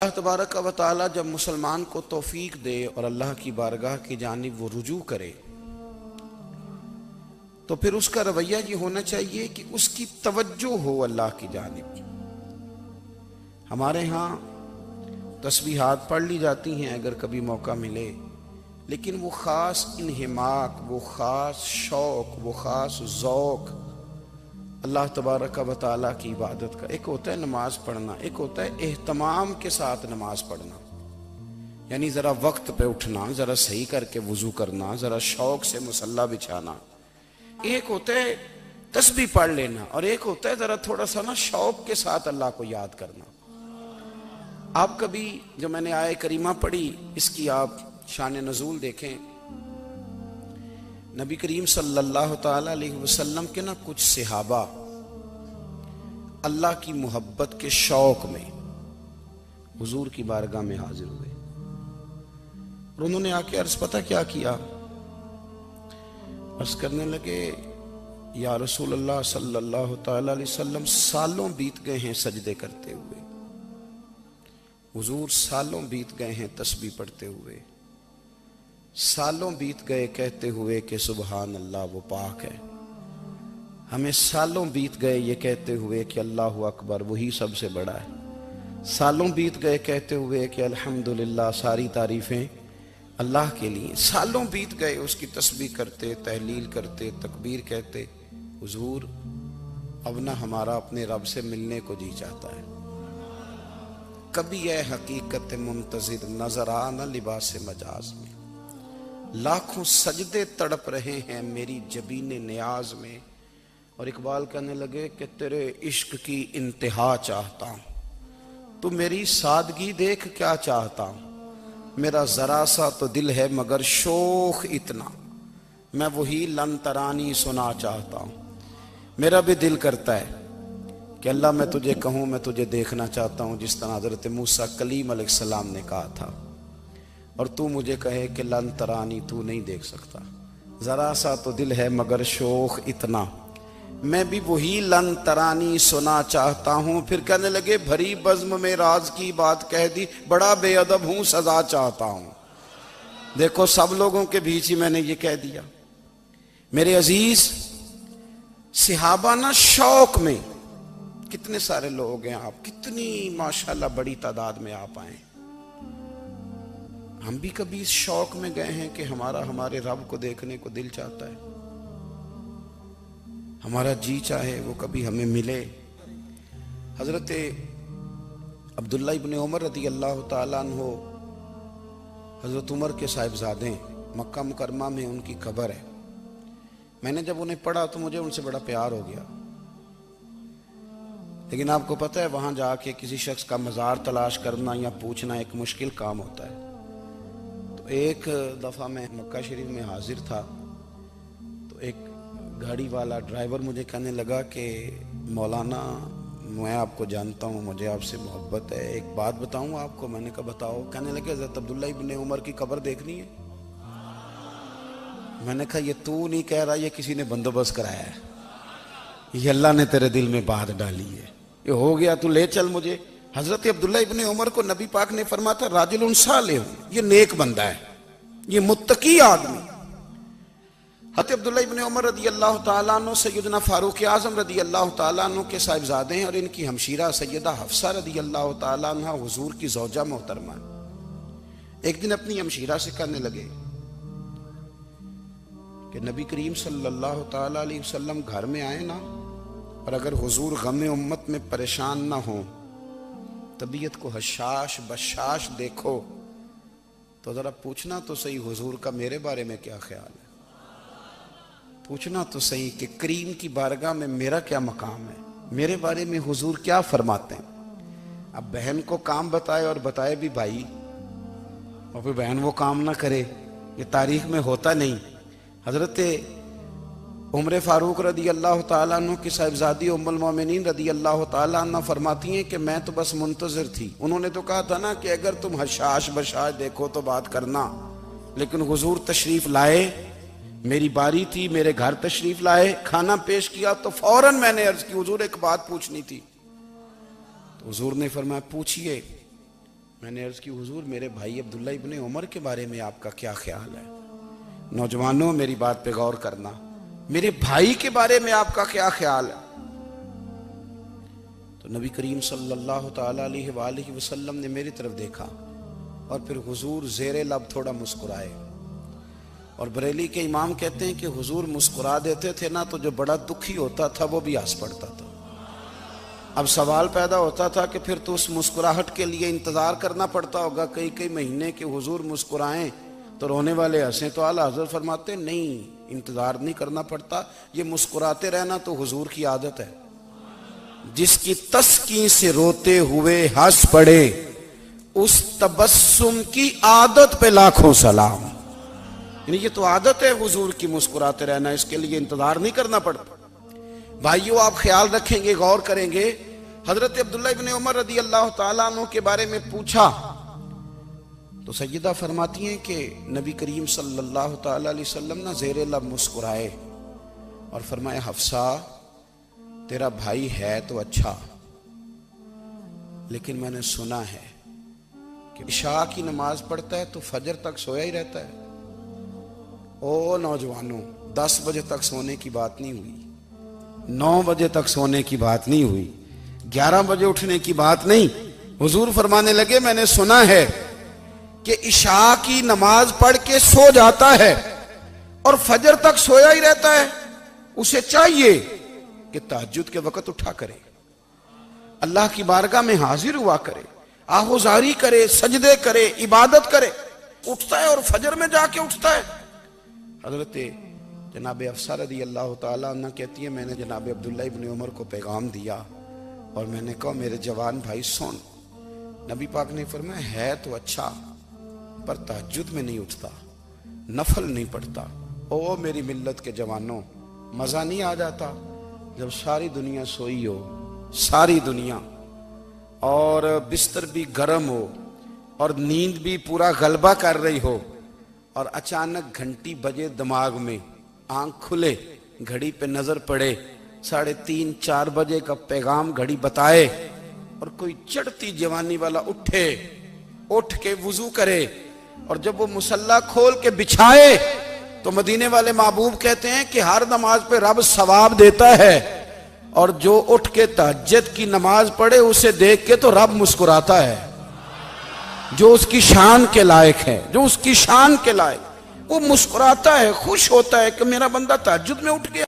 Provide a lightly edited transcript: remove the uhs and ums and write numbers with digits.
अल्लाह तबारक व तआला जब मुसलमान को तौफीक दे और अल्लाह की बारगाह की जानिब वो रुजू करे तो फिर उसका रवैया ये होना चाहिए कि उसकी तवज्जो हो अल्लाह की जानिब। हमारे यहाँ तस्बीहात पढ़ ली जाती हैं अगर कभी मौका मिले, लेकिन वो ख़ास इन्हिमाक, वो ख़ास शौक़, वो ख़ास ज़ौक़ अल्लाह तबारक व तआला की इबादत का। एक होता है नमाज पढ़ना, एक होता है एहतमाम के साथ नमाज पढ़ना, यानी ज़रा वक्त पे उठना, ज़रा सही करके वज़ू करना, ज़रा शौक़ से मुसल्ला बिछाना। एक होता है तस्बीह पढ़ लेना और एक होता है ज़रा थोड़ा सा ना शौक़ के साथ अल्लाह को याद करना। आप कभी जो मैंने आय करीमा पढ़ी इसकी आप शान नज़ूल देखें। नबी करीम सल्लल्लाहु ताला अलैहि वसल्लम के ना कुछ सहाबा अल्लाह की मोहब्बत के शौक में हुजूर की बारगाह में हाजिर हुए और उन्होंने आके अर्ज पता क्या किया, अर्ज करने लगे, या रसूल अल्लाह सल्लल्लाहु ताला अलैहि वसल्लम सालों बीत गए हैं सजदे करते हुए, हुजूर सालों बीत गए हैं तस्बीह पढ़ते हुए, सालों बीत गए कहते हुए कि सुबहान अल्लाह वो पाक है, हमें सालों बीत गए ये कहते हुए कि अल्लाहु अकबर वही सबसे बड़ा है, सालों बीत गए कहते हुए कि अल्हम्दुलिल्लाह सारी तारीफें अल्लाह के लिए, सालों बीत गए उसकी तस्बीह करते, तहलील करते, तकबीर कहते। हुजूर अब ना हमारा अपने रब से मिलने को जी चाहता है, कभी यह हकीकत मुंतज़िर नजर आ न लिबास मजाज में, लाखों सजदे तड़प रहे हैं मेरी जबीने नियाज में। और इकबाल कहने लगे कि तेरे इश्क की इंतहा चाहता हूं, तू मेरी सादगी देख क्या चाहता हूं, मेरा जरा सा तो दिल है मगर शोख इतना, मैं वही लन तरानी सुना चाहता हूं। मेरा भी दिल करता है कि अल्लाह मैं तुझे कहूं, मैं तुझे देखना चाहता हूं जिस तरह हजरत मूसा कलीम अलैहिस्सलाम ने कहा था, और तू मुझे कहे कि लन तरानी तू नहीं देख सकता, जरा सा तो दिल है मगर शोख इतना, मैं भी वही लन तरानी सुना चाहता हूं। फिर कहने लगे भरी बज़्म में राज की बात कह दी, बड़ा बेअदब हूं सजा चाहता हूं। देखो सब लोगों के बीच ही मैंने ये कह दिया। मेरे अजीज सहाबा ना शौक में, कितने सारे लोग हैं आप, कितनी माशाल्लाह बड़ी तादाद में आप आए, हम भी कभी इस शौक में गए हैं कि हमारे रब को देखने को दिल चाहता है, हमारा जी चाहे वो कभी हमें मिले। हजरत अब्दुल्ला इब्ने उमर रदी अल्लाह ताला अन्हो, हजरत उमर के साहिबजादे, मक्का मुकरमा में उनकी कब्र है। मैंने जब उन्हें पढ़ा तो मुझे उनसे बड़ा प्यार हो गया, लेकिन आपको पता है वहां जाके किसी शख्स का मज़ार तलाश करना या पूछना एक मुश्किल काम होता है। तो एक दफ़ा मैं मक्का शरीफ में हाजिर था, तो एक गाड़ी वाला ड्राइवर मुझे कहने लगा कि मौलाना मैं आपको जानता हूँ, मुझे आपसे मोहब्बत है, एक बात बताऊँ आपको। मैंने कहा बताओ। कहने लगे हज़रत अब्दुल्ला इब्ने उमर की कब्र देखनी है। मैंने कहा ये तू नहीं कह रहा, ये किसी ने बंदोबस्त कराया है, ये अल्लाह ने तेरे दिल में बात डाली है, ये हो गया तू ले चल मुझे। हजरत अब्दुल्ला इब्ने उमर को नबी पाक ने फरमाया था राजुल सालिह, ये नेक बंदा है, ये मुत्तकी आदमी। हज़रत अब्दुल्ला इब्ने उमर रदी अल्लाह ताला अन्हु सैयदना फारूक आज़म रदी अल्लाह ताला अन्हु के साहिबजादे हैं और इनकी हमशीरा सैयदा हफ्सा रदी अल्लाह ताला अन्हा हुजूर की ज़ौजा मोहतरमा। एक दिन अपनी हमशीरा से कहने लगे कि नबी करीम सल्लल्लाहु ताला अलैहि वसल्लम घर में आए ना, और अगर हुजूर गम उम्मत में परेशान ना हो, तबीयत को हशाश बशाश देखो, तो जरा पूछना तो सही हुजूर का मेरे बारे में क्या ख्याल है, पूछना तो सही कि करीम की बारगाह में मेरा क्या मकाम है, मेरे बारे में हुजूर क्या फरमाते हैं। अब बहन को काम बताए और बताए भी भाई, और फिर बहन वो काम ना करे, ये तारीख में होता नहीं। हजरत उमर फारूक रदी अल्लाह ताला अन्हु की साहिबजादी उम्मुल मोमिनीन रदी अल्लाह ताला अन्हा फरमाती हैं कि मैं तो बस मुंतज़िर थी। उन्होंने तो कहा था ना कि अगर तुम हशाश बशाश देखो तो बात करना, लेकिन हुजूर तशरीफ लाए, मेरी बारी थी, मेरे घर तशरीफ लाए, खाना पेश किया तो फौरन मैंने अर्ज की हुजूर एक बात पूछनी थी। तो हुजूर ने फरमाया पूछिए। मैंने अर्ज की, हुजूर मेरे भाई अब्दुल्ला इब्ने उमर के बारे में आपका क्या ख्याल है? नौजवानों मेरी बात पे गौर करना, मेरे भाई के बारे में आपका क्या ख्याल है? तो नबी करीम सल्लल्लाहु ताला अलैहि वसल्लम ने मेरी तरफ देखा और फिर हुजूर ज़ेरे लब थोड़ा मुस्कुराए। और बरेली के इमाम कहते हैं कि हुजूर मुस्कुरा देते थे ना तो जो बड़ा दुखी होता था वो भी हंस पड़ता था। अब सवाल पैदा होता था कि फिर तो उस मुस्कुराहट के लिए इंतजार करना पड़ता होगा कई कई महीने के हुजूर मुस्कुराएं तो रोने वाले हंसें। तो आला हज़रत फरमाते नहीं, इंतजार नहीं करना पड़ता, ये मुस्कुराते रहना तो हुजूर की आदत है। जिसकी तस्कीन से रोते हुए हंस पड़े उस तबस्सुम की आदत पे लाखों सलाम। यानी ये तो आदत है हुजूर की मुस्कुराते रहना, इसके लिए इंतजार नहीं करना पड़ता। भाइयों आप ख्याल रखेंगे, गौर करेंगे, हजरत अब्दुल्ला इब्ने उमर रदी अल्लाह तआला अन्हु के बारे में पूछा तो सैयदा फरमाती हैं कि नबी करीम सल्लल्लाहु तआला अलैहि वसल्लम ना ज़ेरे लब मुस्कुराए और फरमाया, हफ्सा तेरा भाई है तो अच्छा, लेकिन मैंने सुना है कि इशा की नमाज पढ़ता है तो फजर तक सोया ही रहता है। ओ नौजवानों, 10 बजे तक सोने की बात नहीं हुई, 9 बजे तक सोने की बात नहीं हुई, 11 बजे उठने की बात नहीं। हुजूर फरमाने लगे, मैंने सुना है कि इशा की नमाज पढ़ के सो जाता है और फजर तक सोया ही रहता है। उसे चाहिए कि तहज्जुद के वक्त उठा करे, अल्लाह की बारगाह में हाजिर हुआ करे, आहोजारी करे, सजदे करे, इबादत करे। उठता है और फजर में जाके उठता है। हजरत जनाब हफ्सा रज़ी अल्लाह ताला अन्हा कहती है, मैंने जनाब अब्दुल्ला इब्ने उमर को पैगाम दिया और मैंने कहा, मेरे जवान भाई सुन। नबी पाक ने फरमाया, है तो अच्छा पर तहज्जुद में नहीं उठता, नफल नहीं पढ़ता। ओ मेरी मिल्लत के जवानों, मजा नहीं आ जाता जब सारी दुनिया सोई हो, सारी दुनिया, और बिस्तर भी गर्म हो और नींद भी पूरा गलबा कर रही हो और अचानक घंटी बजे दिमाग में, आंख खुले, घड़ी पे नजर पड़े, 3:30 4 बजे का पैगाम घड़ी बताए और कोई चढ़ती जवानी वाला उठे, उठ के वुजू करे और जब वो मुसल्ला खोल के बिछाए तो मदीने वाले महबूब कहते हैं कि हर नमाज पे रब सवाब देता है और जो उठ के तहज्जुद की नमाज पढ़े उसे देख के तो रब मुस्कुराता है। जो उसकी शान के लायक है, जो उसकी शान के लायक, वो मुस्कुराता है, खुश होता है कि मेरा बंदा तहज्जुद में उठ गया।